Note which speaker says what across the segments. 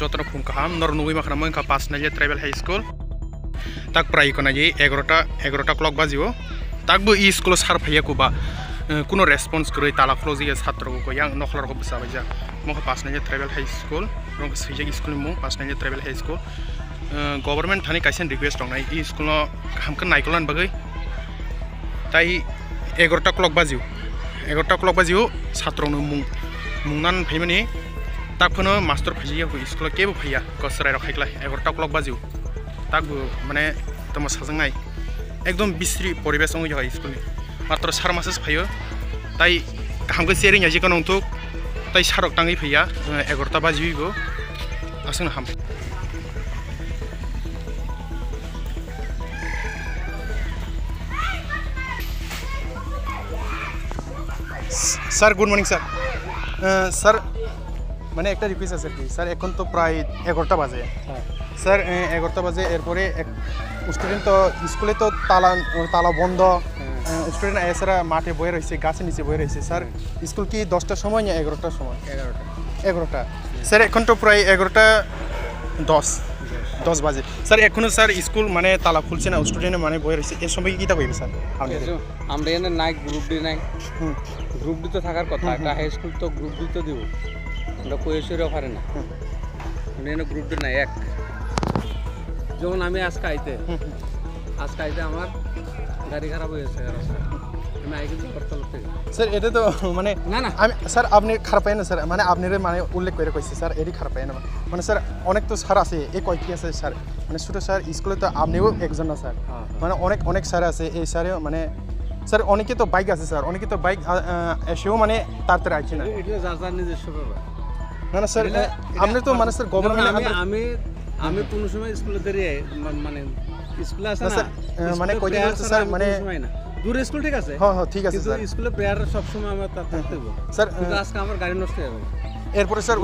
Speaker 1: যতন খুম কাহাম নর নুই মাখনা মইখা পাস নাইলে ট্রাইবেল হাই স্কুল তাক প্রায় কোনা যে 11টা ক্লক বাজিও তাকবো ই স্কুল সার ফাইয়া কুবা কোনো রেসপন্স করে তালা ফ্লোজি ছাত্রকে ইয়াং নখলারকে বসাবাই যা মখা পাস নাইলে ট্রাইবেল হাই স্কুল রং সৈজাক স্কুল মু পাস नाइले ट्राइबल हाई स्कुल गभर्नमेंट थानी काइसेन रिक्वेस्ट दं इ स्कुल हामखौ नायखलान बागै ताई 11टा क्लक बाजियो छात्रनो मुंनान फैमानि ताकफोनो मास्टर फैया स्कुल केबो फैया कसराय रखायखला 11टा क्लक बाजियो ताकबो माने तमा साजंनाय एकदम बिस्रि परिवेश संग जाय स्कुल मात्र सार मासेस फैयो ताई हामखौ सेरिं या जिकन नंथुक ताई सारक ताङै फैया 11टा बाजियो आसन हाम sir good morning sir sir মানে একটা রিকোয়েস্ট আছে কি স্যার এখন তো প্রায় 11টা বাজে স্যার 11টা বাজে এরপরে স্টুডেন্ট তো স্কুলে তো তালা বন্ধ স্টুডেন্ট আইসারা মাঠে বয়ে রয়েছে গাছের নিচে বয়ে রয়েছে স্যার স্কুল কি 10টার সময় না 11টার সময় 11টা স্যার এখন তো প্রায় 11টা 10 বাজে স্যার এখনো স্যার স্কুল মানে তালা খুলছে না স্টুডেন্ট মানে বয়ে রয়েছে এই সময় কি তা কইবে স্যার
Speaker 2: আমরা এখানে নাই গ্রুপ ডি নাই গ্রুপ ডি তো থাকার কথা একটা হাই স্কুল তো গ্রুপ ডি তো দিব আমরা কোয়েশরে পারে না আমরা এখানে গ্রুপ ডি নাই এক যখন আমি আজকে আইতে আমার গাড়ি খারাপ হয়েছে আমি আই কিন্তু করতে
Speaker 1: স্যার এটা তো মানে না আমি স্যার আপনি খারাপ পাই না স্যার মানে আপনারে মানে উল্লেখ করে কইছি স্যার এডি খারাপ পাই না মানে স্যার অনেক তো স্যার আছে এই কয় কি আছে স্যার মানে ছোট স্যার স্কুলে তো আপনিও একজন না স্যার মানে অনেক স্যার আছে এই স্যারে মানে স্যার অনেকে তো বাইক আছে স্যার অনেকে তো বাইক এসেও মানে তাড়াতাড়ি আসছে না
Speaker 2: এটা যার নিজস্ব ব্যাপার
Speaker 1: না স্যার আপনি তো মানে স্যার গভর্নমেন্ট
Speaker 2: আমি কোন সময় স্কুলে দাঁড়িয়ে মানে স্কুলে আসে না
Speaker 1: মানে কই দিন স্যার মানে
Speaker 2: দূর স্কুল ঠিক আছে
Speaker 1: হ্যাঁ ঠিক আছে স্যার
Speaker 2: কিন্তু স্কুলে প্রেয়ার সব সময় আমার থাকতে হবে
Speaker 1: স্যার
Speaker 2: আজকে আমার গাড়ি নষ্ট হয়ে যাবে
Speaker 1: এরপরে স্যার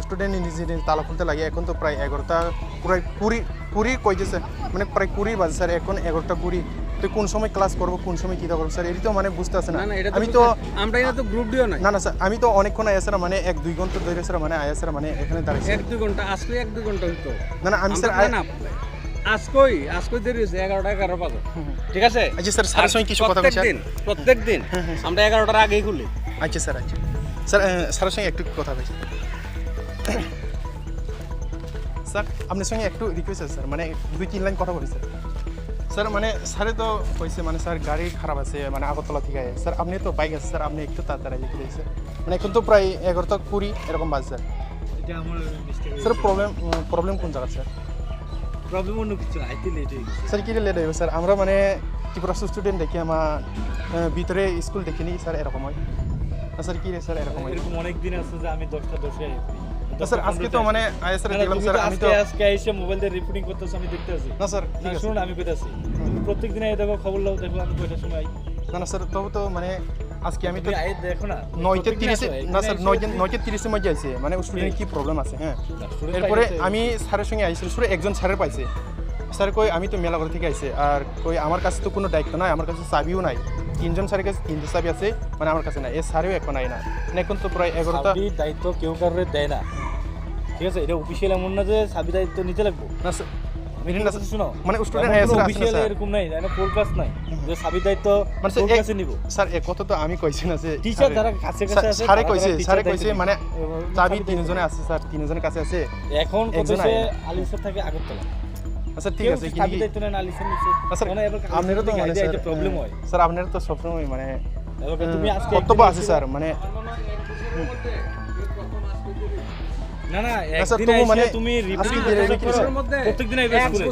Speaker 1: স্টুডেন্ট নিজে তালা খুলতে লাগে এখন তো প্রায় 11টা প্রায় 20 কই দিছে মানে প্রায় 20 বাজে স্যার এখন 11টা 20 তো কোন সময় ক্লাস করব কোন সময় কি করব স্যার এটি তো মানে বুঝতে আছে না আমি তো
Speaker 2: আমরা এটা তো গ্রুপ দিও না
Speaker 1: না স্যার আমি তো অনেকক্ষণ আইসা মানে 1-2 ঘন্টা ধরে স্যার মানে আইসা মানে এখানে দাঁড়াইছি
Speaker 2: 1-2 ঘন্টা আসলে 1-2 ঘন্টা হইতো
Speaker 1: না আমি স্যার
Speaker 2: না আজকই দেরি হয়েছে 11টা বাজে ঠিক আছে
Speaker 1: আচ্ছা স্যার স্যারের সঙ্গে কিছু কথা বলছি
Speaker 2: প্রত্যেকদিন আমরা 11টার আগেই খুলি
Speaker 1: আচ্ছা স্যার স্যার স্যারের সঙ্গে একটু কথা বলছি স্যার আপনার সঙ্গে একটু রিকোয়েস্ট আছে স্যার মানে 2-3 লাইন কথা বলি স্যার মানে স্যারে তো কইছে মানে স্যার গাড়ি খারাপ আছে মানে আগরতলা থেকে স্যার আপনি তো বাইক আছে স্যার আপনি একটু তাড়াতাড়ি লিখে দিয়েছে মানে এখন তো প্রায় 11টা 20 এরকম বাজে স্যার
Speaker 2: এটা আমার মিস্টেক
Speaker 1: স্যার প্রবলেম কোন জায়গা স্যার
Speaker 2: প্রবলেম অন্য কিছু আইতে লেট হয়ে গেছে
Speaker 1: স্যার কি লেট হইব স্যার আমরা মানে ত্রিপুরা স্টুডেন্ট দেখি আমার ভিতরে স্কুল দেখিনি স্যার এরকম হয় স্যার কি রে স্যার এরকম
Speaker 2: অনেক দিন আছে যে আমি 10টা 10 আই
Speaker 1: স্যার আজকে তো মানে স্যার দেখলাম স্যার আমি তো
Speaker 2: আজকে এসে মোবাইল দিয়ে রিপোর্টিং করতেছি আমি দেখতে আছি
Speaker 1: না স্যার ঠিক আছে
Speaker 2: শুনুন আমি কইতাছি তুমি প্রত্যেক দিন এই দেখো খবর লাও দেখো আমি কয়টার সময়
Speaker 1: না স্যার তো মানে আজকে আমি তো
Speaker 2: আই দেখো না
Speaker 1: 9:30 না স্যার 9:30 মধ্যে আইছে মানে স্টুডেন্ট কি প্রবলেম আছে হ্যাঁ এরপরে আমি স্যারের সঙ্গে আইছি শুধু একজন স্যারের পাইছে স্যার কই আমি তো মেলাঘর থেকে আইছে আর কই আমার কাছে তো কোনো দায়িত্ব নাই আমার কাছে চাবিও নাই 3জন স্যারের কাছে 3টা চাবি আছে মানে আমার কাছে না এই স্যারেও এখন নাই না মানে এখন তো প্রায় 11টা
Speaker 2: দায়িত্ব কেউ কারোর দেয় না ঠিক আছে এটা অফিশিয়াল এমন না যে চাবি দায়িত্ব নিতে লাগবে
Speaker 1: না স্যার মিনিনা শুনো মানে স্টুডেন্ট
Speaker 2: অফিশিয়াল এরকম নাই না ফোরকাস্ট নাই যে চাবি দায়িত্ব মানে কাছে নিব
Speaker 1: স্যার এই কথা তো আমি কইছি না যে
Speaker 2: টিচার যারা কাছে আছে
Speaker 1: স্যারে কইছে মানে চাবি 3 জনে আছে স্যার 3 জনের কাছে আছে
Speaker 2: এখন কইছে আলী স্যার থেকে আগরতলা
Speaker 1: আচ্ছা ঠিক আছে
Speaker 2: চাবি দায়িত্ব নেন আলী স্যার নিছে মানে
Speaker 1: আপনারও তো মানে
Speaker 2: এটা প্রবলেম হয়
Speaker 1: স্যার আপনারও তো সবসময় মানে
Speaker 2: তুমি আজকে
Speaker 1: কর্তব্য আছে স্যার মানে
Speaker 2: না একদিন মানে তুমি রিপোর্টিং প্রত্যেকদিন আইবে স্কুলে